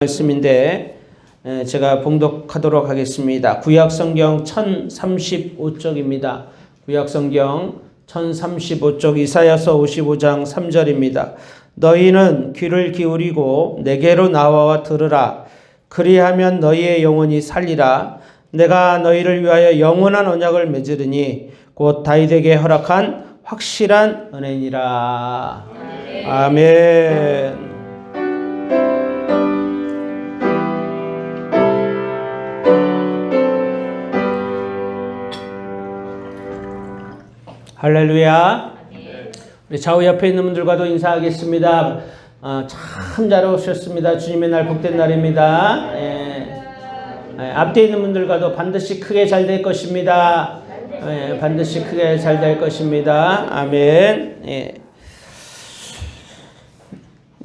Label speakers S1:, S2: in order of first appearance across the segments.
S1: 말씀인데 제가 봉독하도록 하겠습니다. 구약성경 1035쪽입니다. 구약성경 1035쪽 이사야서 55장 3절입니다. 너희는 귀를 기울이고 내게로 나와 들으라. 그리하면 너희의 영혼이 살리라. 내가 너희를 위하여 영원한 언약을 맺으리니 곧 다윗에게 허락한 확실한 은혜니라. 아멘. 할렐루야. 우리 좌우 옆에 있는 분들과도 인사하겠습니다. 참 잘 오셨습니다. 주님의 날 복된 날입니다. 앞뒤에 있는 분들과도 반드시 크게 잘 될 것입니다. 반드시 크게 잘 될 것입니다. 아멘.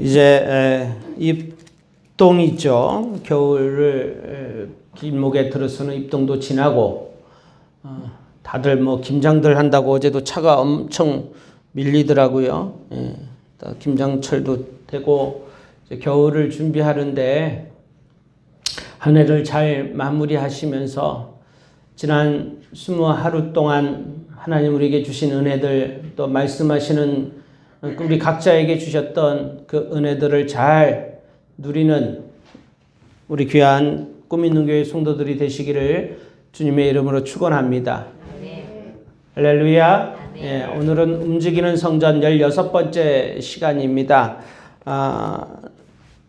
S1: 이제 입동 있죠. 겨울을 길목에 들어서는 입동도 지나고 다들 뭐 김장들 한다고 어제도 차가 엄청 밀리더라고요. 김장철도 되고 이제 겨울을 준비하는데 한 해를 잘 마무리하시면서 지난 20하루 동안 하나님 우리에게 주신 은혜들 또 말씀하시는 우리 각자에게 주셨던 그 은혜들을 잘 누리는 우리 귀한 꿈 있는 교회 성도들이 되시기를 주님의 이름으로 축원합니다. 할렐루야. 오늘은 움직이는 성전 16번째 시간입니다.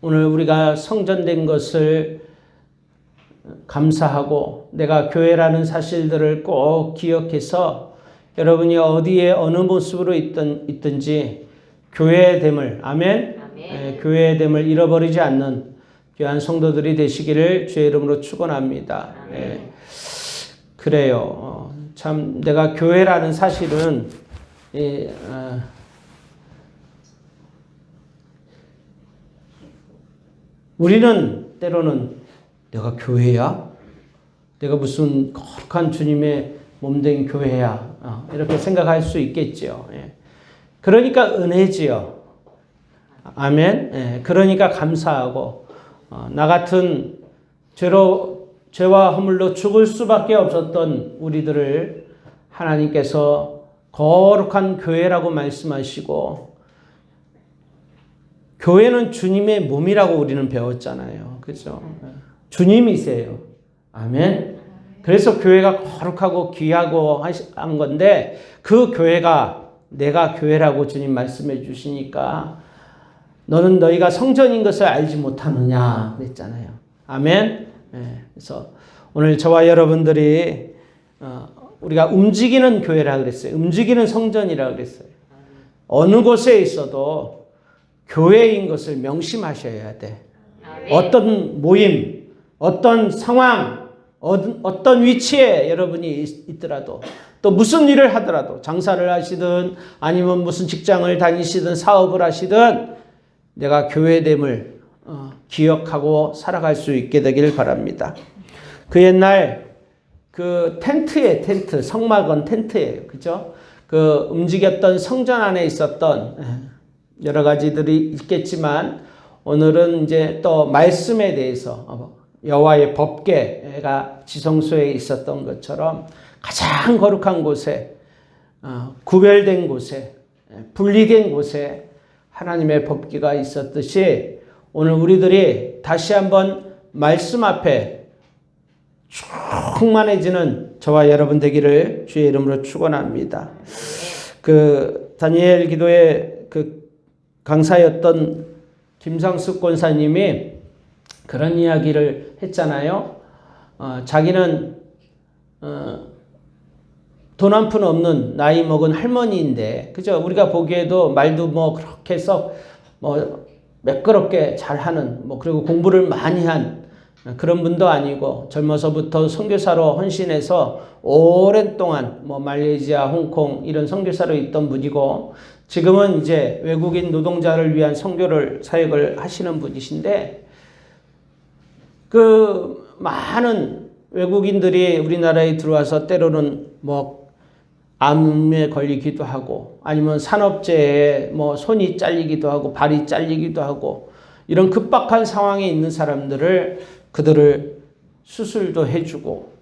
S1: 오늘 우리가 성전된 것을 감사하고 내가 교회라는 사실들을 꼭 기억해서 여러분이 어디에 어느 모습으로 있든지 교회됨을 아멘? 교회됨을 잃어버리지 않는 귀한 성도들이 되시기를 주의 이름으로 축원합니다. 그래요. 참 내가 교회라는 사실은 우리는 때로는 내가 교회야? 내가 무슨 거룩한 주님의 몸된 교회야? 이렇게 생각할 수 있겠죠. 그러니까 은혜지요. 아멘. 그러니까 감사하고 나 같은 죄와 허물로 죽을 수밖에 없었던 우리들을 하나님께서 거룩한 교회라고 말씀하시고 교회는 주님의 몸이라고 우리는 배웠잖아요. 그죠? 주님이세요. 아멘. 그래서 교회가 거룩하고 귀하고 한 건데 그 교회가 내가 교회라고 주님 말씀해 주시니까 너는 너희가 성전인 것을 알지 못하느냐 그랬잖아요. 아멘. 그래서 오늘 저와 여러분들이 우리가 움직이는 교회라 그랬어요. 움직이는 성전이라 그랬어요. 어느 곳에 있어도 교회인 것을 명심하셔야 돼. 어떤 모임, 어떤 상황, 어떤 위치에 여러분이 있더라도 또 무슨 일을 하더라도 장사를 하시든 아니면 무슨 직장을 다니시든 사업을 하시든 내가 교회됨을 기억하고 살아갈 수 있게 되길 바랍니다. 그 옛날 그 텐트, 성막은 텐트예요. 그죠? 그 움직였던 성전 안에 있었던 여러 가지들이 있겠지만 오늘은 이제 또 말씀에 대해서 여호와의 법궤가 지성소에 있었던 것처럼 가장 거룩한 곳에 구별된 곳에 분리된 곳에 하나님의 법궤가 있었듯이 오늘 우리들이 다시 한번 말씀 앞에 충만해지는 저와 여러분 되기를 주의 이름으로 축원합니다. 그 다니엘 기도의 그 강사였던 김상숙 권사님이 그런 이야기를 했잖아요. 자기는 돈 한 푼 없는 나이 먹은 할머니인데, 그죠? 우리가 보기에도 말도 뭐 그렇게 해서 뭐 매끄럽게 잘하는 그리고 공부를 많이 한 그런 분도 아니고 젊어서부터 선교사로 헌신해서 오랜 동안 말레이시아, 홍콩 이런 선교사로 있던 분이고 지금은 이제 외국인 노동자를 위한 선교를 사역을 하시는 분이신데 그 많은 외국인들이 우리나라에 들어와서 때로는 암에 걸리기도 하고 아니면 산업재해에 손이 잘리기도 하고 발이 잘리기도 하고 이런 급박한 상황에 있는 사람들을 그들을 수술도 해주고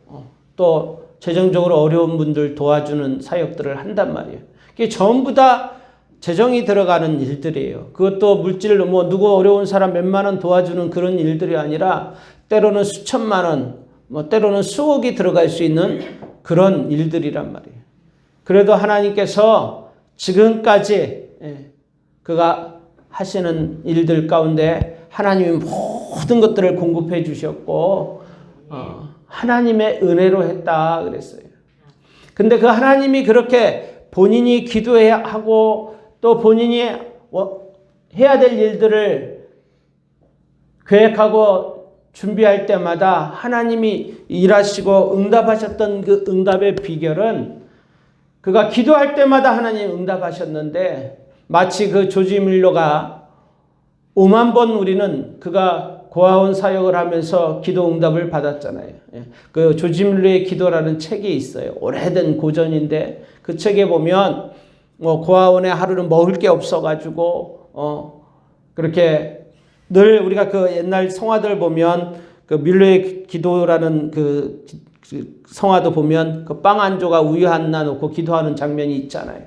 S1: 또 재정적으로 어려운 분들 도와주는 사역들을 한단 말이에요. 이게 전부 다 재정이 들어가는 일들이에요. 그것도 물질로 뭐 누구 어려운 사람 몇만 원 도와주는 그런 일들이 아니라 때로는 수천만 원, 뭐 때로는 수억이 들어갈 수 있는 그런 일들이란 말이에요. 그래도 하나님께서 지금까지 그가 하시는 일들 가운데 하나님이 모든 것들을 공급해 주셨고 하나님의 은혜로 했다 그랬어요. 근데 그 하나님이 그렇게 본인이 기도해야 하고 또 본인이 해야 될 일들을 계획하고 준비할 때마다 하나님이 일하시고 응답하셨던 그 응답의 비결은 그가 기도할 때마다 하나님 응답하셨는데 마치 그 조지 밀러가 5만 번 우리는 그가 고아원 사역을 하면서 기도 응답을 받았잖아요. 그 조지 밀러의 기도라는 책이 있어요. 오래된 고전인데 그 책에 보면 뭐 고아원에 하루는 먹을 게 없어가지고 그렇게 늘 우리가 그 옛날 성화들 보면 그 밀러의 기도라는 그 성화도 보면 그 빵 한 조각 우유 하나 놓고 기도하는 장면이 있잖아요.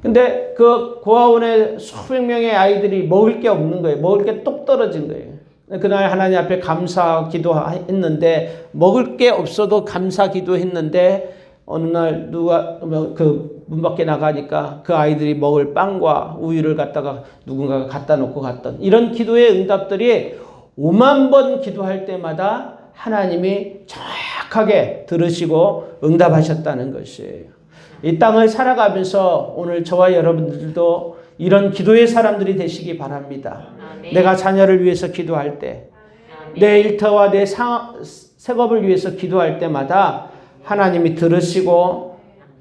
S1: 근데 그 고아원에 수백 명의 아이들이 먹을 게 없는 거예요. 먹을 게 똑 떨어진 거예요. 그날 하나님 앞에 감사 기도했는데 먹을 게 없어도 감사 기도했는데 어느 날 누가 그 문 밖에 나가니까 그 아이들이 먹을 빵과 우유를 갖다가 누군가가 갖다 놓고 갔던 이런 기도의 응답들이 5만 번 기도할 때마다 하나님이 정확하게 들으시고 응답하셨다는 것이에요. 이 땅을 살아가면서 오늘 저와 여러분들도 이런 기도의 사람들이 되시기 바랍니다. 아멘. 내가 자녀를 위해서 기도할 때, 아멘. 내 일터와 내 생업을 위해서 기도할 때마다 하나님이 들으시고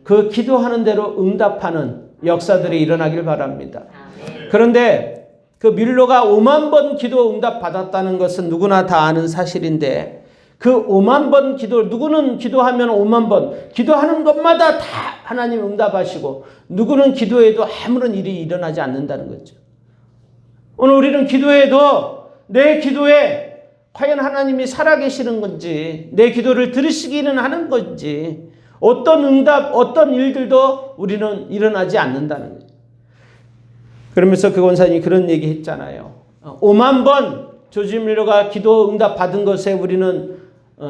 S1: 그 기도하는 대로 응답하는 역사들이 일어나길 바랍니다. 아멘. 그런데 그 밀러가 5만 번 기도 응답 받았다는 것은 누구나 다 아는 사실인데 그 5만 번 누구는 기도하면 5만 번, 기도하는 것마다 다 하나님 응답하시고, 누구는 기도해도 아무런 일이 일어나지 않는다는 거죠. 오늘 우리는 기도해도 내 기도에 과연 하나님이 살아계시는 건지, 내 기도를 들으시기는 하는 건지, 어떤 응답, 어떤 일들도 우리는 일어나지 않는다는 거죠. 그러면서 그 권사님이 그런 얘기 했잖아요. 5만 번 조지 밀러가 기도 응답 받은 것에 우리는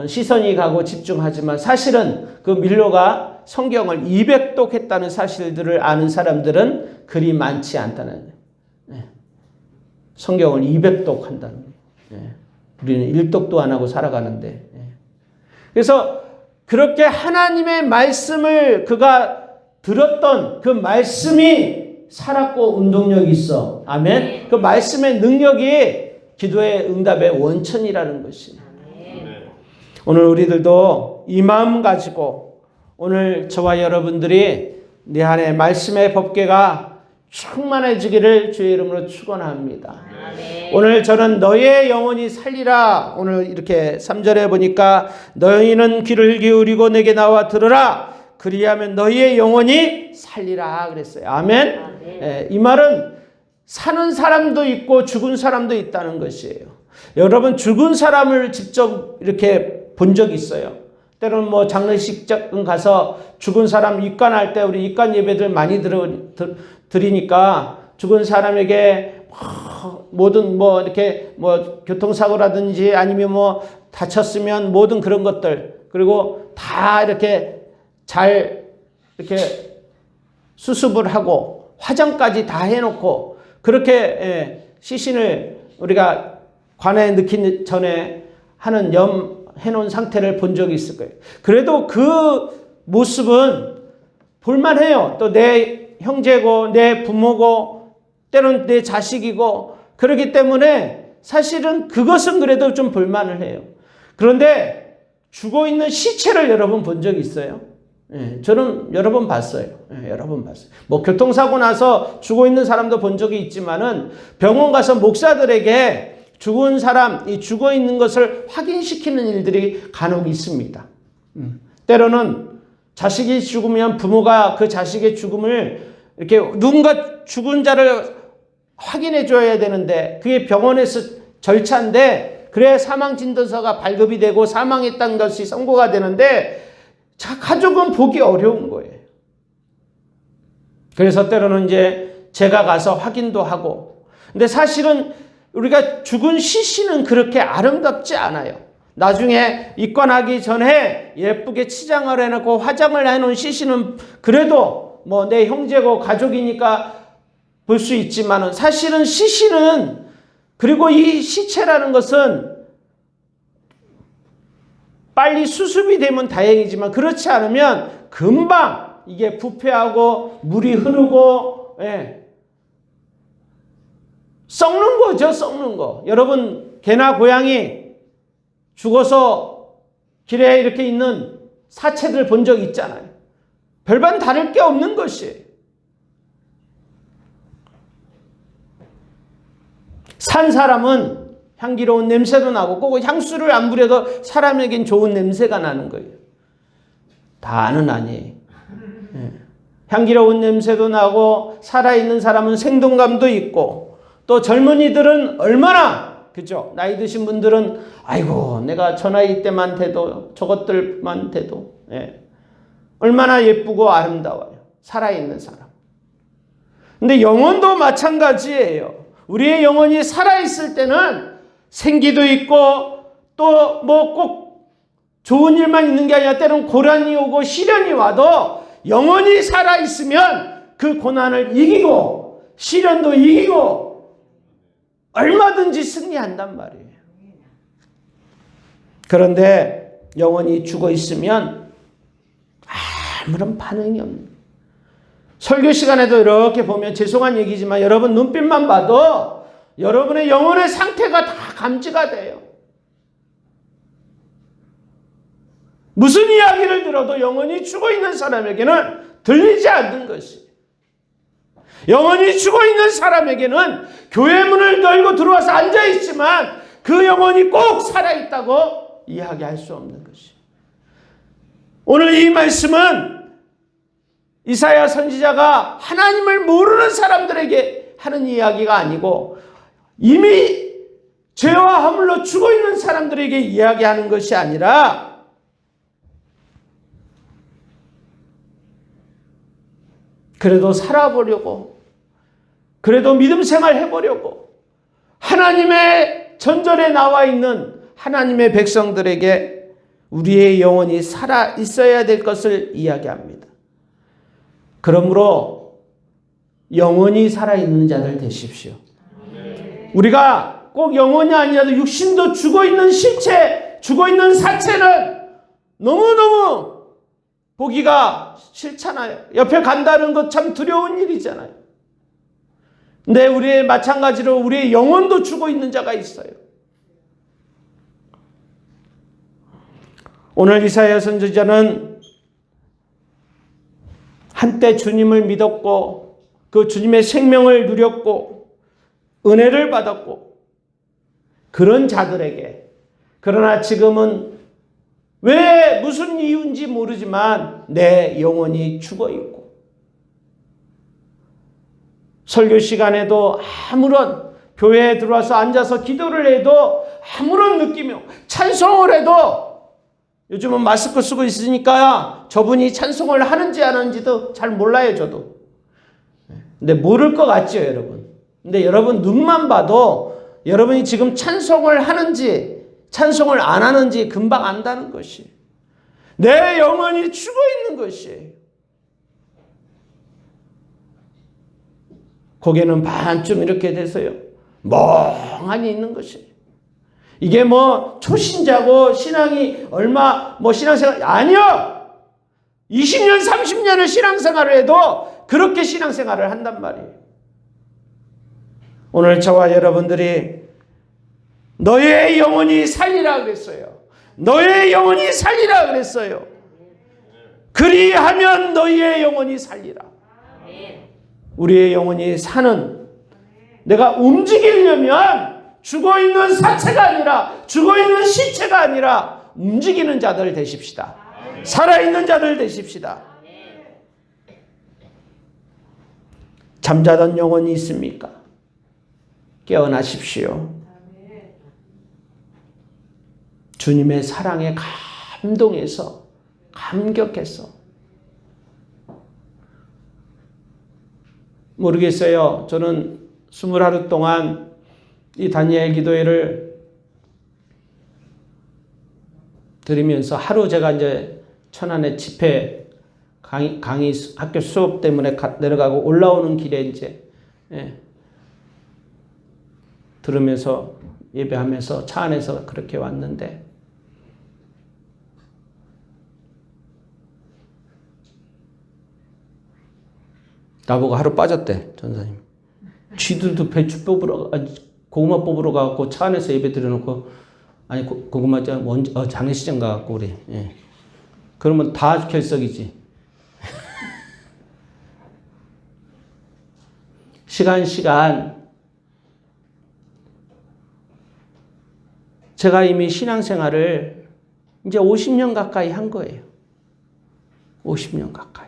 S1: 시선이 가고 집중하지만 사실은 그 밀러가 성경을 200독 했다는 사실들을 아는 사람들은 그리 많지 않다는 거예요. 성경을 200독 한다는 거예요. 우리는 1독도 안 하고 살아가는데. 그래서 그렇게 하나님의 말씀을 그가 들었던 그 말씀이 살았고 운동력이 있어. 아멘. 그 말씀의 능력이 기도의 응답의 원천이라는 것입니다. 오늘 우리들도 이 마음 가지고 오늘 저와 여러분들이 내 안에 말씀의 법궤가 충만해지기를 주의 이름으로 축원합니다. 오늘 저는 너의 영혼이 살리라. 오늘 이렇게 3절에 보니까 너희는 귀를 기울이고 내게 나와 들으라. 그리하면 너희의 영혼이 살리라 그랬어요. 아멘. 이 말은 사는 사람도 있고 죽은 사람도 있다는 것이에요. 여러분 죽은 사람을 직접 이렇게 본 적이 있어요. 때로는 뭐 장례식장 가서 죽은 사람 입관할 때 우리 입관 예배들 많이 드리니까 죽은 사람에게 모든 뭐 이렇게 뭐 교통사고라든지 아니면 뭐 다쳤으면 모든 그런 것들 그리고 다 이렇게 잘 이렇게 수습을 하고 화장까지 다 해놓고 그렇게 시신을 우리가 관에 넣기 전에 하는 해놓은 상태를 본 적이 있을 거예요. 그래도 그 모습은 볼만해요. 또 내 형제고 내 부모고 때로는 내 자식이고 그렇기 때문에 사실은 그것은 그래도 좀 볼만을 해요. 그런데 죽어있는 시체를 여러분 본 적이 있어요? 저는 여러 번 봤어요. 여러 번 봤어요. 뭐 교통사고 나서 죽어있는 사람도 본 적이 있지만은 병원 가서 목사들에게 죽은 사람, 이 죽어 있는 것을 확인시키는 일들이 간혹 있습니다. 때로는 자식이 죽으면 부모가 그 자식의 죽음을 이렇게 누군가 죽은 자를 확인해 줘야 되는데 그게 병원에서 절차인데 그래야 사망진단서가 발급이 되고 사망했다는 것이 선고가 되는데 가족은 보기 어려운 거예요. 그래서 때로는 이제 제가 가서 확인도 하고 근데 사실은 우리가 죽은 시신은 그렇게 아름답지 않아요. 나중에 입관하기 전에 예쁘게 치장을 해놓고 화장을 해놓은 시신은 그래도 뭐 내 형제고 가족이니까 볼 수 있지만은 사실은 시신은 그리고 이 시체라는 것은 빨리 수습이 되면 다행이지만 그렇지 않으면 금방 이게 부패하고 물이 흐르고 썩는 거죠. 썩는 거. 여러분 개나 고양이 죽어서 길에 이렇게 있는 사체들 본 적 있잖아요. 별반 다를 게 없는 것이에요. 산 사람은 향기로운 냄새도 나고 꼭 향수를 안 부려도 사람에겐 좋은 냄새가 나는 거예요. 다는 아니에요. 향기로운 냄새도 나고 살아있는 사람은 생동감도 있고 또 젊은이들은 얼마나 그죠? 나이 드신 분들은 아이고 내가 저 나이 때만 돼도 저것들만 돼도 얼마나 예쁘고 아름다워요. 살아있는 사람. 근데 영혼도 마찬가지예요. 우리의 영혼이 살아있을 때는 생기도 있고 또 뭐 꼭 좋은 일만 있는 게 아니라 때로는 고난이 오고 시련이 와도 영혼이 살아있으면 그 고난을 이기고 시련도 이기고 얼마든지 승리한단 말이에요. 그런데 영혼이 죽어 있으면 아무런 반응이 없는 거예요. 설교 시간에도 이렇게 보면 죄송한 얘기지만 여러분 눈빛만 봐도 여러분의 영혼의 상태가 다 감지가 돼요. 무슨 이야기를 들어도 영혼이 죽어 있는 사람에게는 들리지 않는 것이. 영혼이 죽어 있는 사람에게는 교회 문을 열고 들어와서 앉아있지만 그 영혼이 꼭 살아있다고 이야기할 수 없는 것이. 오늘 이 말씀은 이사야 선지자가 하나님을 모르는 사람들에게 하는 이야기가 아니고 이미 죄와 허물로 죽어 있는 사람들에게 이야기하는 것이 아니라 그래도 살아보려고 그래도 믿음 생활 해보려고 하나님의 전절에 나와 있는 하나님의 백성들에게 우리의 영혼이 살아 있어야 될 것을 이야기합니다. 그러므로 영혼이 살아있는 자들 되십시오. 우리가 꼭 영혼이 아니라도 육신도 죽어있는 실체, 죽어있는 사체는 너무너무 보기가 싫잖아요. 옆에 간다는 것 참 두려운 일이잖아요. 근데 우리의 마찬가지로 우리의 영혼도 죽어있는 자가 있어요. 오늘 이사야 선지자는 한때 주님을 믿었고 그 주님의 생명을 누렸고 은혜를 받았고 그런 자들에게 그러나 지금은 왜 무슨 이유인지 모르지만 내 영혼이 죽어있고 설교 시간에도 아무런 교회에 들어와서 앉아서 기도를 해도 아무런 느낌이 없고 찬송을 해도 요즘은 마스크 쓰고 있으니까 저분이 찬송을 하는지 안 하는지도 잘 몰라요, 저도. 근데 모를 것 같죠, 여러분. 근데 여러분 눈만 봐도 여러분이 지금 찬송을 하는지 찬송을 안 하는지 금방 안다는 것이. 내 영혼이 죽어 있는 것이. 고개는 반쯤 이렇게 돼서요. 멍하니 있는 것이. 이게 뭐 초신자고 신앙이 얼마 뭐 신앙생활 아니요. 20년 30년을 신앙생활을 해도 그렇게 신앙생활을 한단 말이에요. 오늘 저와 여러분들이 너의 영혼이 살리라 그랬어요. 너의 영혼이 살리라 그랬어요. 그리하면 너희의 영혼이 살리라. 우리의 영혼이 사는 내가 움직이려면 죽어있는 사체가 아니라 죽어있는 시체가 아니라 움직이는 자들 되십시다. 살아있는 자들 되십시다. 잠자던 영혼이 있습니까? 깨어나십시오. 주님의 사랑에 감동해서, 감격해서. 모르겠어요. 저는 20하루 동안 이 다니엘 기도회를 들으면서 하루 제가 이제 천안에 집회 강의 학교 수업 때문에 내려가고 올라오는 길에 이제 들으면서 예배하면서 차 안에서 그렇게 왔는데 나보고 하루 빠졌대, 전사님. 쥐들도 배추 뽑으러, 고구마 뽑으러 가고 차 안에서 예배 드려놓고, 아니, 고구마 장례시장 가갖고, 우리. 예. 그러면 다 결석이지. 시간. 제가 이미 신앙생활을 이제 50년 가까이 한 거예요. 50년 가까이.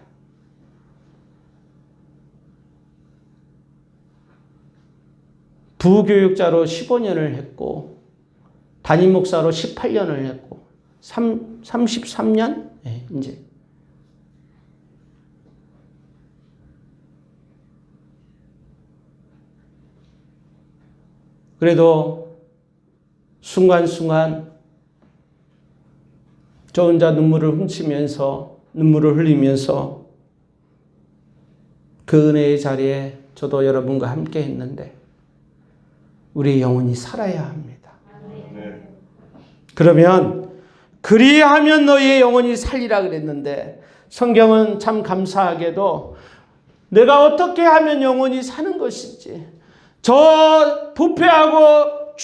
S1: 부교육자로 15년을 했고 담임 목사로 18년을 했고 33년? 네, 이제 그래도 순간순간 저 혼자 눈물을 흘리면서 그 은혜의 자리에 저도 여러분과 함께 했는데 우리의 영혼이 살아야 합니다. 그러면 그리하면 너희의 영혼이 살리라 그랬는데 성경은 참 감사하게도 내가 어떻게 하면 영혼이 사는 것인지 저 부패하고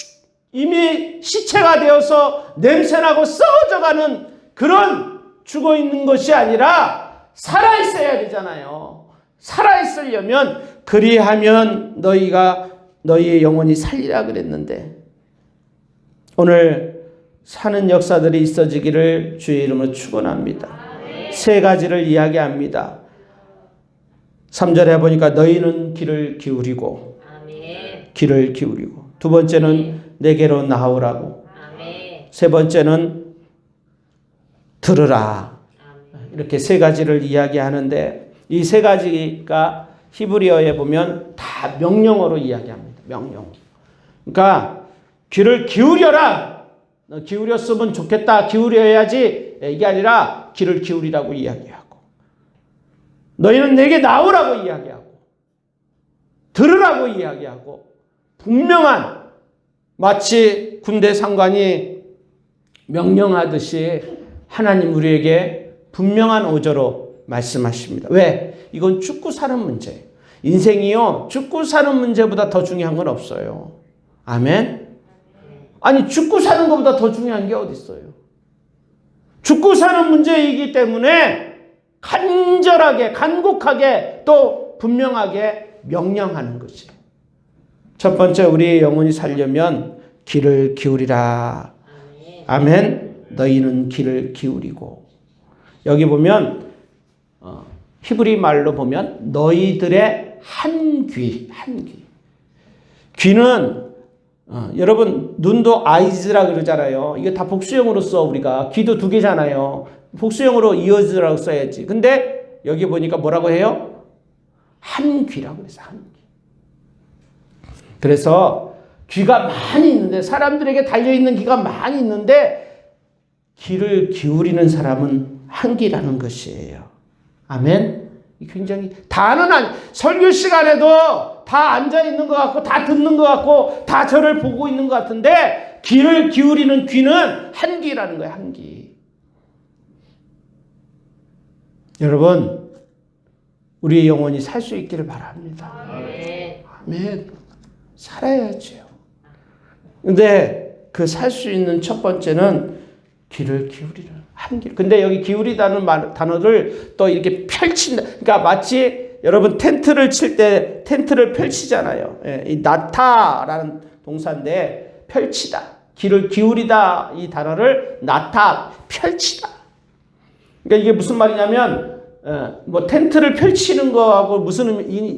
S1: 이미 시체가 되어서 냄새나고 썩어져가는 그런 죽어있는 것이 아니라 살아있어야 되잖아요. 살아있으려면 그리하면 너희의 영혼이 살리라 그랬는데 오늘 사는 역사들이 있어지기를 주의 이름으로 축원합니다. 세 가지를 이야기합니다. 3절에 보니까 너희는 귀를 기울이고 두 번째는 내게로 나오라고 세 번째는 들으라. 이렇게 세 가지를 이야기하는데 이 세 가지가 히브리어에 보면 다 명령어로 이야기합니다. 명령. 그러니까 귀를 기울여라. 기울였으면 좋겠다. 기울여야지. 이게 아니라 귀를 기울이라고 이야기하고 너희는 내게 나오라고 이야기하고 들으라고 이야기하고 분명한 마치 군대 상관이 명령하듯이 하나님 우리에게 분명한 어조로 말씀하십니다. 왜? 이건 죽고 사는 문제예요. 인생이요. 죽고 사는 문제보다 더 중요한 건 없어요. 아멘? 아니 죽고 사는 것보다 더 중요한 게 어디 있어요? 죽고 사는 문제이기 때문에 간절하게 간곡하게 또 분명하게 명령하는 것이에요. 첫 번째 우리의 영혼이 살려면 귀를 기울이라. 아멘. 너희는 귀를 기울이고 여기 보면 히브리 말로 보면 너희들의 한 귀. 귀는 여러분 눈도 아이즈라 그러잖아요. 이게 다 복수형으로 써 우리가. 귀도 두 개잖아요. 복수형으로 이어즈라고 써야지. 근데 여기 보니까 뭐라고 해요? 한 귀라고 그래서 한 귀. 그래서 귀가 많이 있는데 사람들에게 달려있는 귀가 많이 있는데 귀를 기울이는 사람은 한 귀라는 것이에요. 아멘. 굉장히 다는 설교 시간에도 다 앉아 있는 것 같고 다 듣는 것 같고 다 저를 보고 있는 것 같은데 귀를 기울이는 귀는 한 귀라는 거예요. 한 귀. 여러분 우리의 영혼이 살 수 있기를 바랍니다. 아멘. 살아야죠. 근데 그 살 수 있는 첫 번째는 귀를 기울이는 한 귀. 근데 여기 기울이다는 단어를 또 이렇게 펼친다. 그러니까 마치 여러분 텐트를 칠 때 텐트를 펼치잖아요. 이 나타라는 동사인데 펼치다. 귀를 기울이다 이 단어를 나타 펼치다. 그러니까 이게 무슨 말이냐면 뭐 텐트를 펼치는 거하고 무슨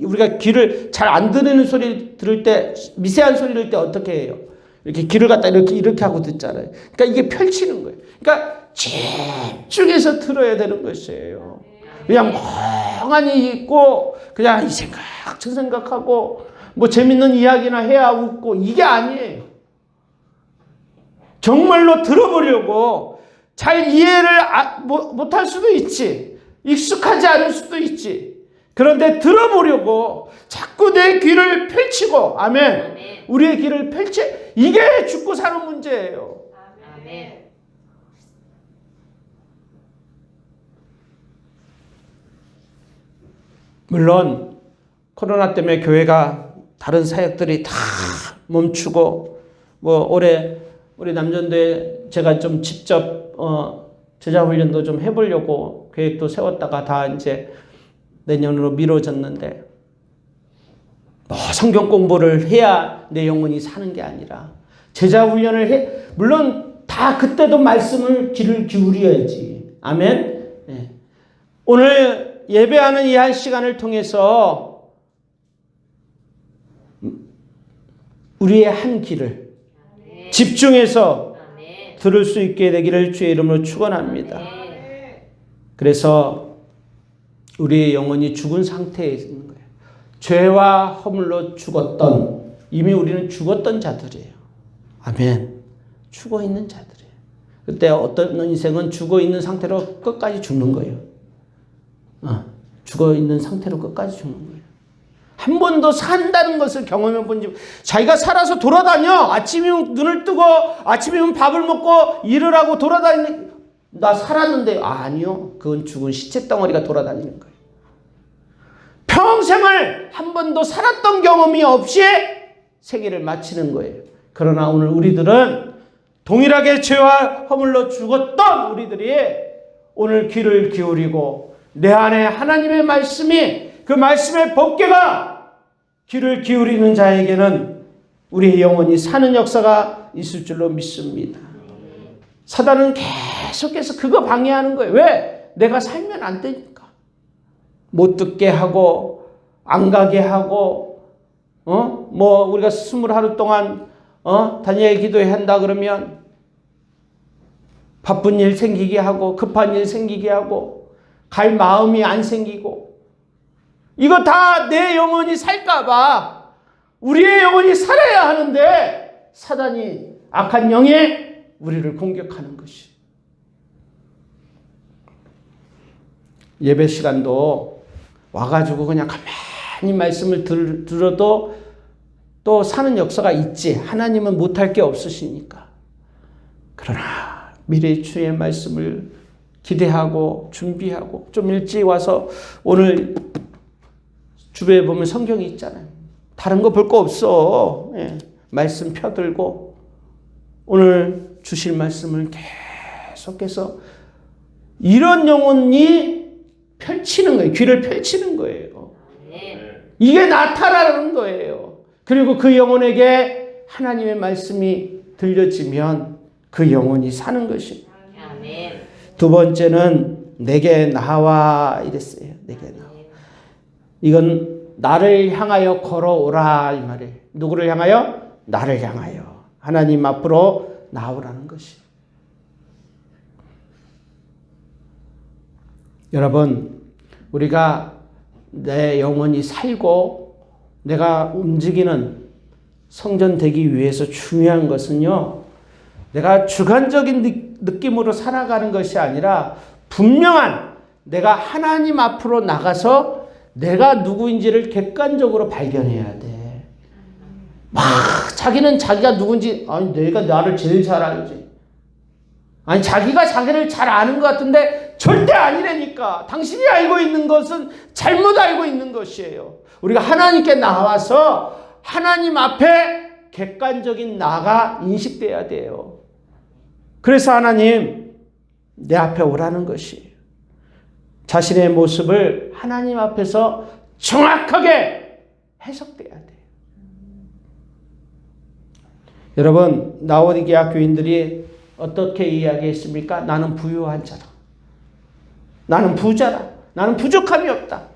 S1: 우리가 귀를 잘 안 들리는 소리 들을 때 미세한 소리 들을 때 어떻게 해요? 이렇게 귀를 갖다 이렇게 하고 듣잖아요. 그러니까 이게 펼치는 거예요. 그러니까 집중해서 들어야 되는 것이에요. 그냥 멍하니 있고 그냥 이 생각 저 생각하고 뭐 재밌는 이야기나 해야 웃고 이게 아니에요. 정말로 들어보려고 잘 이해를 못할 수도 있지. 익숙하지 않을 수도 있지. 그런데 들어보려고 자꾸 내 귀를 펼치고 아멘. 우리의 귀를 이게 죽고 사는 문제예요. 아멘. 물론 코로나 때문에 교회가 다른 사역들이 다 멈추고 뭐 올해 우리 남전도에 제가 좀 직접 제자 훈련도 좀 해보려고 계획도 세웠다가 다 이제 내년으로 미뤄졌는데 뭐 성경 공부를 해야 내 영혼이 사는 게 아니라 제자 훈련을 해 물론 다 그때도 말씀을 귀를 기울여야지. 아멘. 네. 오늘 예배하는 이 한 시간을 통해서 우리의 한 귀를 집중해서 들을 수 있게 되기를 주의 이름으로 축원합니다. 그래서 우리의 영혼이 죽은 상태에 있는 거예요. 죄와 허물로 죽었던 이미 우리는 죽었던 자들이에요. 아멘. 죽어 있는 자들이에요. 그때 어떤 인생은 죽어 있는 상태로 끝까지 죽는 거예요. 죽어 있는 상태로 끝까지 죽는 거예요. 한 번도 산다는 것을 경험해 본지 자기가 살아서 돌아다녀. 아침이면 눈을 뜨고 아침이면 밥을 먹고 일을 하고 돌아다니는 나 살았는데 아니요. 그건 죽은 시체 덩어리가 돌아다니는 거예요. 평생을 한 번도 살았던 경험이 없이 세계를 마치는 거예요. 그러나 오늘 우리들은 동일하게 죄와 허물로 죽었던 우리들이 오늘 귀를 기울이고 내 안에 하나님의 말씀이 그 말씀의 법궤가 귀를 기울이는 자에게는 우리의 영혼이 사는 역사가 있을 줄로 믿습니다. 사단은 계속해서 그거 방해하는 거예요. 왜? 내가 살면 안 되니까. 못 듣게 하고 안 가게 하고 뭐 우리가 20하루 동안 다니엘 기도회 한다 그러면 바쁜 일 생기게 하고 급한 일 생기게 하고 갈 마음이 안 생기고 이거 다 내 영혼이 살까봐 우리의 영혼이 살아야 하는데 사단이 악한 영이 우리를 공격하는 것이. 예배 시간도 와가지고 그냥 가만히 말씀을 들어도 또 사는 역사가 있지. 하나님은 못할 게 없으시니까. 그러나 미래의 주의 말씀을 기대하고 준비하고 좀 일찍 와서 오늘 주변에 보면 성경이 있잖아요. 다른 거 볼 거 없어. 예. 말씀 펴들고 오늘 주실 말씀을 계속해서 이런 영혼이 펼치는 거예요. 귀를 펼치는 거예요. 이게 나타나는 거예요. 그리고 그 영혼에게 하나님의 말씀이 들려지면 그 영혼이 사는 것입니다. 두 번째는 내게 나와 이랬어요. 내게 나와. 이건 나를 향하여 걸어오라 이 말이에요. 누구를 향하여? 나를 향하여. 하나님 앞으로 나오라는 것이. 여러분, 우리가 내 영혼이 살고 내가 움직이는 성전 되기 위해서 중요한 것은요, 내가 주관적인 느낌으로 살아가는 것이 아니라 분명한 내가 하나님 앞으로 나가서 내가 누구인지를 객관적으로 발견해야 돼. 막 자기는 자기가 누군지, 아니 내가 나를 제일 잘 알지. 아니 자기가 자기를 잘 아는 것 같은데 절대 아니라니까. 당신이 알고 있는 것은 잘못 알고 있는 것이에요. 우리가 하나님께 나와서 하나님 앞에 객관적인 나가 인식돼야 돼요. 그래서 하나님 내 앞에 오라는 것이에요. 자신의 모습을 하나님 앞에서 정확하게 해석돼야 돼요. 여러분, 라오디게아 교인들이 어떻게 이야기했습니까? 나는 부유한 자다. 나는 부자다. 나는 부족함이 없다.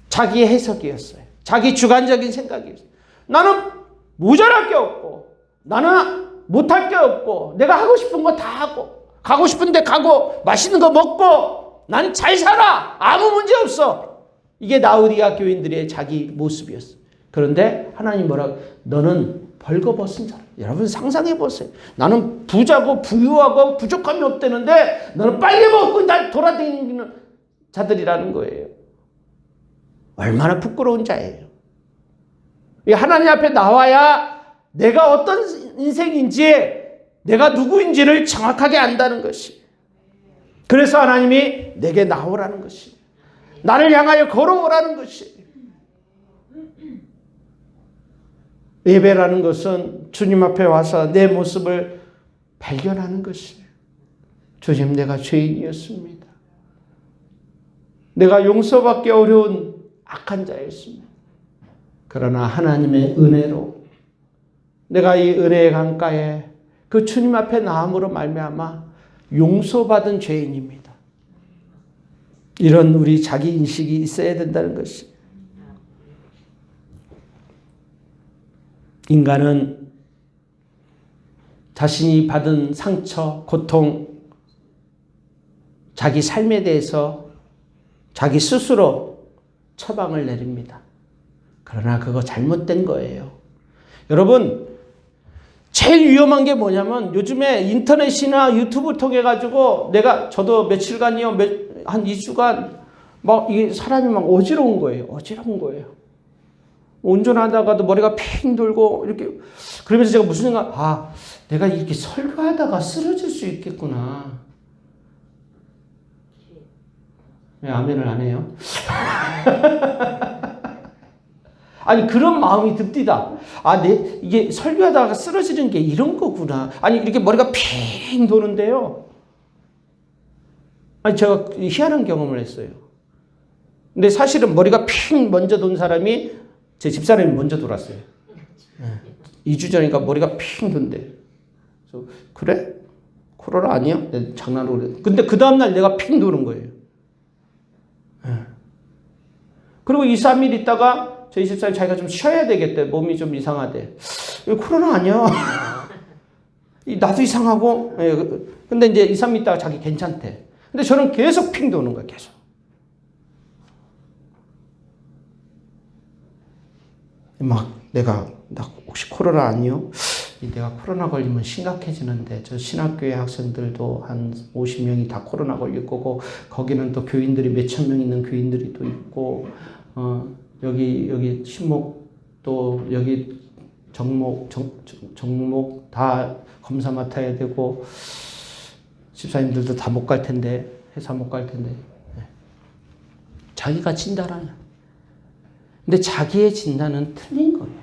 S1: 자기의 해석이었어요. 자기 주관적인 생각이었어요. 나는 모자랄 게 없고 나는 못할 게 없고 내가 하고 싶은 거 다 하고 가고 싶은 데 가고 맛있는 거 먹고 나는 잘 살아. 아무 문제 없어. 이게 라오디게아 교인들의 자기 모습이었어요. 그런데 하나님 뭐라고? 너는 벌거벗은 자라. 여러분 상상해 보세요. 나는 부자고 부유하고 부족함이 없다는데 너는 빨리 먹고 날 돌아다니는 자들이라는 거예요. 얼마나 부끄러운 자예요. 하나님 앞에 나와야 내가 어떤 인생인지 내가 누구인지를 정확하게 안다는 것이. 그래서 하나님이 내게 나오라는 것이. 나를 향하여 걸어오라는 것이. 예배라는 것은 주님 앞에 와서 내 모습을 발견하는 것이에요. 주님, 내가 죄인이었습니다. 내가 용서받기 어려운 악한 자였습니다. 그러나 하나님의 은혜로 내가 이 은혜의 강가에 그 주님 앞에 나옴으로 말미암아 용서받은 죄인입니다. 이런 우리 자기 인식이 있어야 된다는 것이. 인간은 자신이 받은 상처, 고통, 자기 삶에 대해서 자기 스스로 처방을 내립니다. 그러나 그거 잘못된 거예요. 여러분, 제일 위험한 게 뭐냐면 요즘에 인터넷이나 유튜브 통해 가지고 저도 며칠간이요, 한 2주간 이게 사람이 어지러운 거예요. 어지러운 거예요. 운전하다가도 머리가 핑 돌고 이렇게. 그러면서 제가 무슨 생각, 내가 이렇게 설교하다가 쓰러질 수 있겠구나. 왜 아멘을 안 해요? 아니, 그런 마음이 듭디다. 이게 설교하다가 쓰러지는 게 이런 거구나. 아니, 이렇게 머리가 핑 도는데요. 제가 희한한 경험을 했어요. 근데 사실은 머리가 핑 먼저 돈 사람이 제 집사람이 먼저 돌았어요. 2주 전이니까 머리가 핑 돈대. 그래서 그래? 코로나 아니야? 장난으로 그래. 근데 그 다음날 내가 핑 도는 거예요. 그리고 2, 3일 있다가 저희 집사람이 자기가 좀 쉬어야 되겠대. 몸이 좀 이상하대. 코로나 아니야. 나도 이상하고. 근데 이제 2, 3일 있다가 자기 괜찮대. 근데 저는 계속 핑 도는 거야. 계속. 나 혹시 코로나 아니요? 내가 코로나 걸리면 심각해지는데, 저 신학교의 학생들도 한 50명이 다 코로나 걸릴 거고, 거기는 또 교인들이 몇천 명 있는 교인들이 또 있고, 여기 신목 또 여기 정목 다 검사 맡아야 되고, 집사님들도 다 못 갈 텐데, 회사 못 갈 텐데. 자기가 진단하냐. 근데 자기의 진단은 틀린 거예요.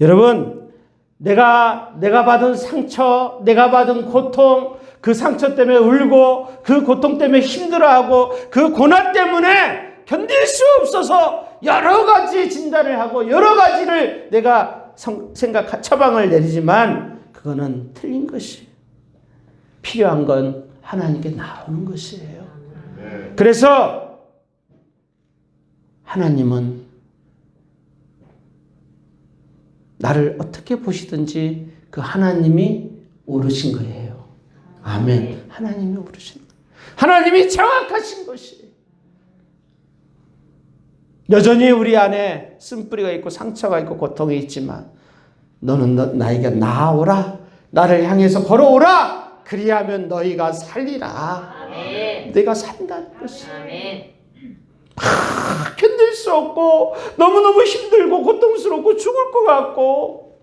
S1: 여러분, 내가 받은 상처, 내가 받은 고통, 그 상처 때문에 울고, 그 고통 때문에 힘들어하고, 그 고난 때문에 견딜 수 없어서 여러 가지 진단을 하고, 여러 가지를 내가 처방을 내리지만, 그거는 틀린 것이. 필요한 건 하나님께 나오는 것이에요. 그래서 하나님은 나를 어떻게 보시든지 그 하나님이 옳으신 거예요. 아멘. 하나님이 옳으신 거예요. 하나님이 정확하신 것이. 여전히 우리 안에 쓴뿌리가 있고 상처가 있고 고통이 있지만 너는 나에게 나아오라. 나를 향해서 걸어오라. 그리하면 너희가 살리라. 아멘. 내가 산다는 것이. 아멘. 견딜 수 없고 너무너무 힘들고 고통스럽고 죽을 것 같고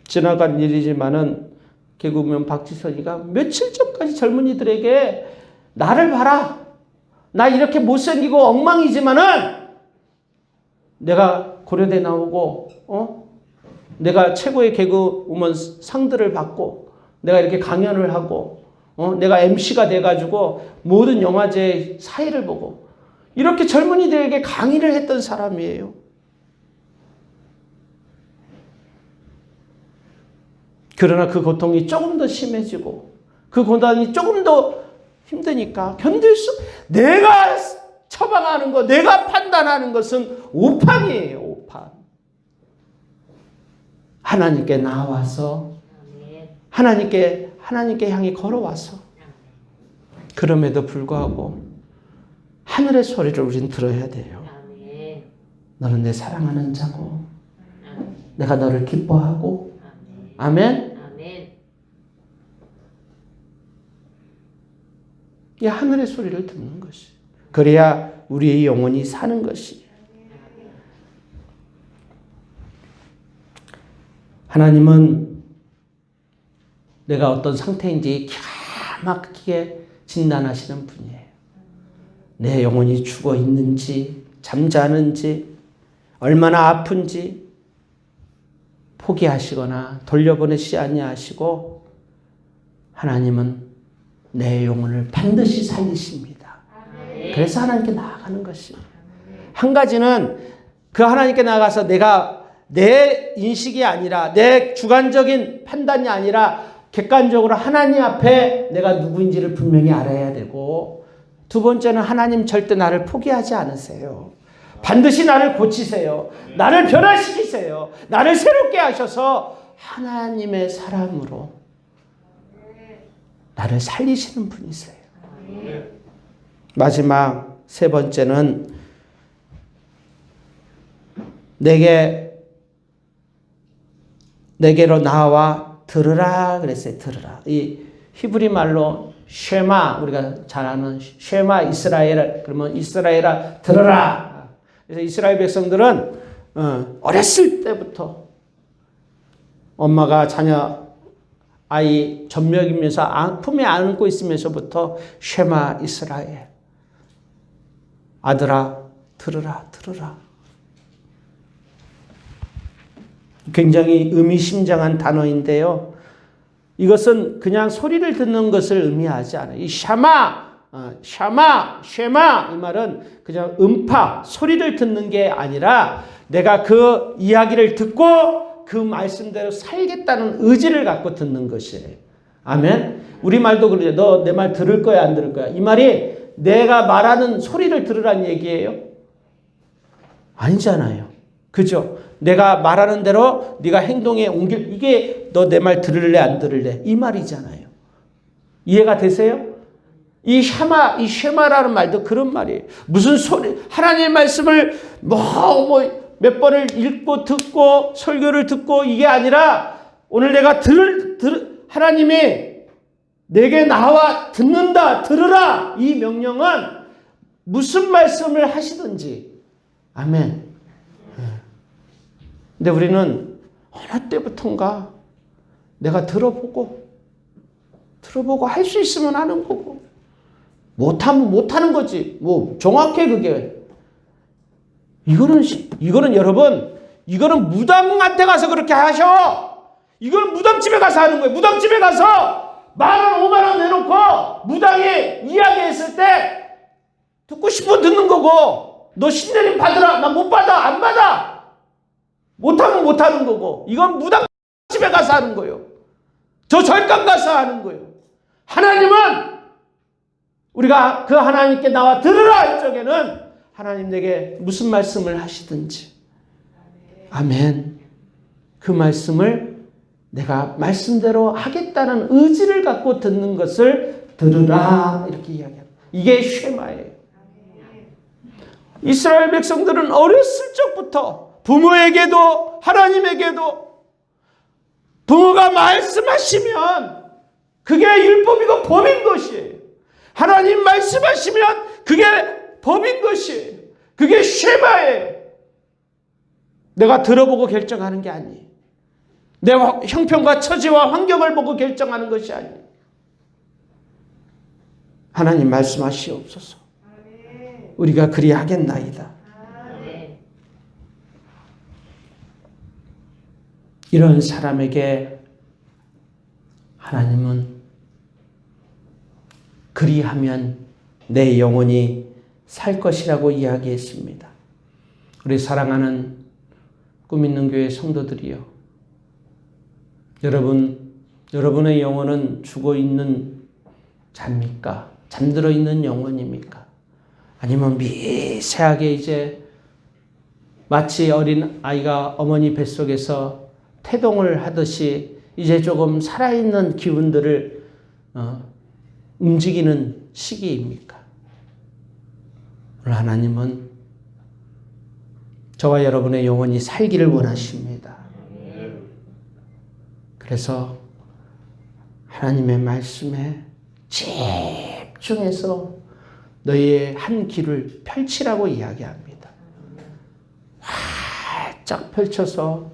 S1: 지나간 일이지만은 개그우먼 박지선이가 며칠 전까지 젊은이들에게 나를 봐라. 나 이렇게 못생기고 엉망이지만은 내가 고려대 나오고 내가 최고의 개그우먼 상들을 받고 내가 이렇게 강연을 하고 내가 MC가 돼가지고 모든 영화제 사회를 보고 이렇게 젊은이들에게 강의를 했던 사람이에요. 그러나 그 고통이 조금 더 심해지고 그 고난이 조금 더 힘드니까 견딜 수, 내가 처방하는 것, 내가 판단하는 것은 오판이에요, 오판. 하나님께 나와서, 하나님께 향해 걸어와서, 그럼에도 불구하고 하늘의 소리를 우린 들어야 돼요. 너는 내 사랑하는 자고, 내가 너를 기뻐하고, 아멘? 이 하늘의 소리를 듣는 것이. 그래야 우리의 영혼이 사는 것이. 하나님은 내가 어떤 상태인지 기가 막히게 진단하시는 분이에요. 내 영혼이 죽어 있는지, 잠자는지, 얼마나 아픈지 포기하시거나 돌려보내시지 아니하시고, 하나님은 내 영혼을 반드시 살리십니다. 그래서 하나님께 나아가는 것이에요. 한 가지는 그 하나님께 나아가서 내가 내 인식이 아니라, 내 주관적인 판단이 아니라 객관적으로 하나님 앞에 내가 누구인지를 분명히 알아야 되고, 두 번째는 하나님 절대 나를 포기하지 않으세요. 반드시 나를 고치세요. 나를 변화시키세요. 나를 새롭게 하셔서 하나님의 사람으로 나를 살리시는 분이세요. 마지막 세 번째는 내게로 나와 들으라 그랬어요. 들으라. 이 히브리 말로 쉐마, 우리가 잘 아는 쉐마 이스라엘, 그러면 이스라엘아 들으라. 그래서 이스라엘 백성들은 어렸을 때부터 엄마가 아이 젖먹이면서 품에 안고 있으면서부터 쉐마 이스라엘, 아들아 들으라 들으라. 굉장히 의미심장한 단어인데요. 이것은 그냥 소리를 듣는 것을 의미하지 않아요. 이 쉐마 이 말은 그냥 음파, 소리를 듣는 게 아니라 내가 그 이야기를 듣고 그 말씀대로 살겠다는 의지를 갖고 듣는 것이에요. 아멘? 우리 말도 그러죠. 너 내 말 들을 거야, 안 들을 거야? 이 말이 내가 말하는 소리를 들으라는 얘기예요? 아니잖아요. 그죠? 내가 말하는 대로 네가 행동에 이게 너 내 말 들을래, 안 들을래? 이 말이잖아요. 이해가 되세요? 이 쉐마라는 말도 그런 말이에요. 무슨 소리, 하나님의 말씀을 몇 번을 읽고 듣고 설교를 듣고 이게 아니라 오늘 내가 하나님이 내게 나와 듣는다, 들으라. 이 명령은 무슨 말씀을 하시든지. 아멘. 근데 우리는 어느 때부턴가 내가 들어보고 할 수 있으면 하는 거고, 못하면 못하는 거지. 정확해, 그게. 이거는 여러분, 이거는 무당한테 가서 그렇게 하셔. 이거는 무당집에 가서 하는 거예요. 무당집에 가서 10,000원, 50,000원 내놓고 무당이 이야기했을 때 듣고 싶으면 듣는 거고, 너 신내림 받으라. 나 못 받아. 안 받아. 못하면 못하는 거고. 이건 무당집에 가서 하는 거예요. 저 절간 가서 하는 거예요. 하나님은 우리가 그 하나님께 나와 들으라 이쪽에는 하나님 내게 무슨 말씀을 하시든지, 아멘, 그 말씀을 내가 말씀대로 하겠다는 의지를 갖고 듣는 것을 들으라 이렇게 이야기합니다. 이게 쉐마예요. 이스라엘 백성들은 어렸을 적부터 부모에게도 하나님에게도 부모가 말씀하시면 그게 율법이고 법인 것이에요. 하나님 말씀하시면 그게 법인 것이에요. 그게 쉐마예요. 내가 들어보고 결정하는 게 아니에요. 내 형편과 처지와 환경을 보고 결정하는 것이 아니에요. 하나님 말씀하시옵소서. 우리가 그리하겠나이다. 이런 사람에게 하나님은 그리하면 내 영혼이 살 것이라고 이야기했습니다. 우리 사랑하는 꿈 있는 교회 성도들이요. 여러분의 영혼은 죽어 있는 잡니까? 잠들어 있는 영혼입니까? 아니면 미세하게 이제 마치 어린 아이가 어머니 뱃속에서 태동을 하듯이 이제 조금 살아있는 기운들을 움직이는 시기입니까? 오늘 하나님은 저와 여러분의 영혼이 살기를 원하십니다. 그래서 하나님의 말씀에 집중해서 너희의 한 길을 펼치라고 이야기합니다. 활짝 펼쳐서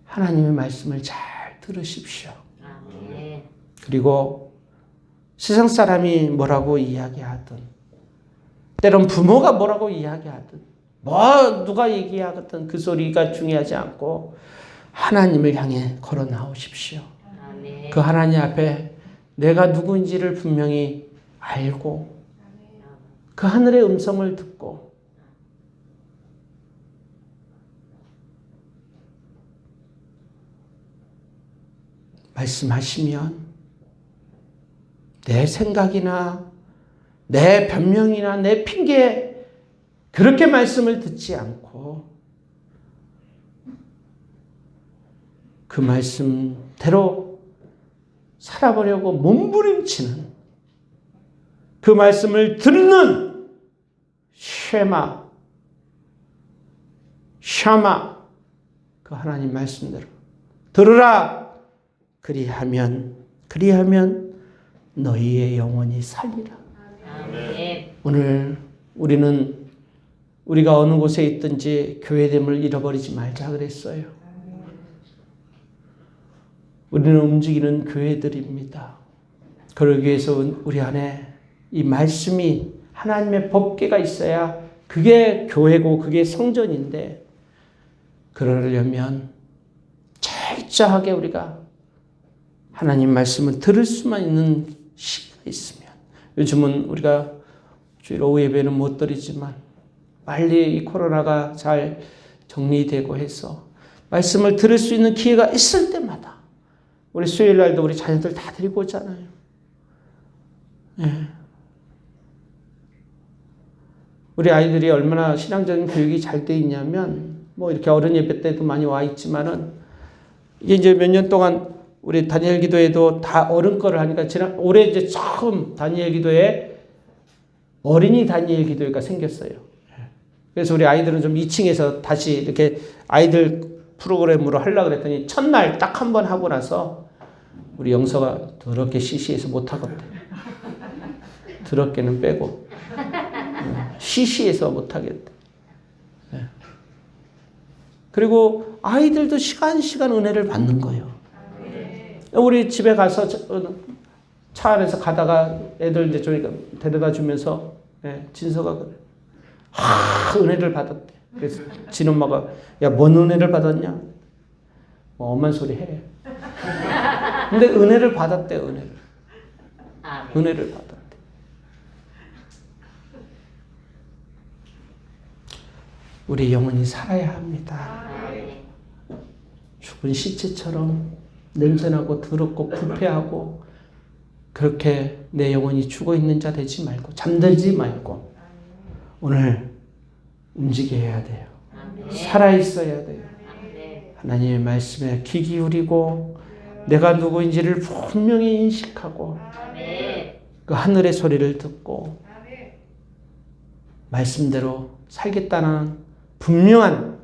S1: 하나님의 말씀을 잘 들으십시오. 그리고 세상 사람이 뭐라고 이야기하든, 때론 부모가 뭐라고 이야기하든, 누가 얘기하든 그 소리가 중요하지 않고 하나님을 향해 걸어 나오십시오. 그 하나님 앞에 내가 누구인지를 분명히 알고 그 하늘의 음성을 듣고 말씀하시면 내 생각이나 내 변명이나 내 핑계 그렇게 말씀을 듣지 않고 그 말씀대로 살아보려고 몸부림치는 그 말씀을 듣는 샤마 그 하나님 말씀대로 들으라. 그리하면 너희의 영혼이 살리라. 아멘. 오늘 우리가 어느 곳에 있든지 교회됨을 잃어버리지 말자 그랬어요. 우리는 움직이는 교회들입니다. 그러기 위해서 우리 안에 이 말씀이 하나님의 법궤가 있어야 그게 교회고 그게 성전인데, 그러려면 철저하게 우리가 하나님 말씀을 들을 수만 있는 시기가 있으면, 요즘은 우리가 주일 오후 예배는 못 드리지만 빨리 이 코로나가 잘 정리되고 해서 말씀을 들을 수 있는 기회가 있을 때마다 우리 수요일 날도 우리 자녀들 다 데리고 오잖아요. 예. 우리 아이들이 얼마나 신앙적인 교육이 잘 돼 있냐면, 뭐 이렇게 어른 예배 때도 많이 와 있지만은, 이게 이제 몇 년 동안 우리 다니엘 기도회도 다 어른 거를 하니까 올해 이제 처음 다니엘 기도회 어린이 다니엘 기도회가 생겼어요. 그래서 우리 아이들은 좀 2층에서 다시 이렇게 아이들 프로그램으로 하려고 그랬더니 첫날 딱 한 번 하고 나서 우리 영서가 더럽게 시시해서 못하거든. 더럽게는 빼고 시시해서 못하겠대. 그리고 아이들도 시간 은혜를 받는 거예요. 우리 집에 가서 차 안에서 가다가 애들 이제 좀 데려다 주면서 진서가 그래. 은혜를 받았대. 그래서 진엄마가 야, 뭔 은혜를 받았냐? 뭐 엄한 소리 해. 근데 은혜를 받았대, 은혜를 받았대. 우리 영혼이 살아야 합니다. 죽은 시체처럼 냄새나고 더럽고 부패하고 그렇게 내 영혼이 죽어 있는 자 되지 말고, 잠들지 말고 오늘 움직여야 돼요. 살아 있어야 돼요. 하나님의 말씀에 귀 기울이고 내가 누구인지를 분명히 인식하고 그 하늘의 소리를 듣고 말씀대로 살겠다는 분명한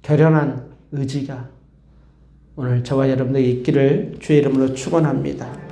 S1: 결연한 의지가 오늘 저와 여러분들에게 있기를 주의 이름으로 축원합니다.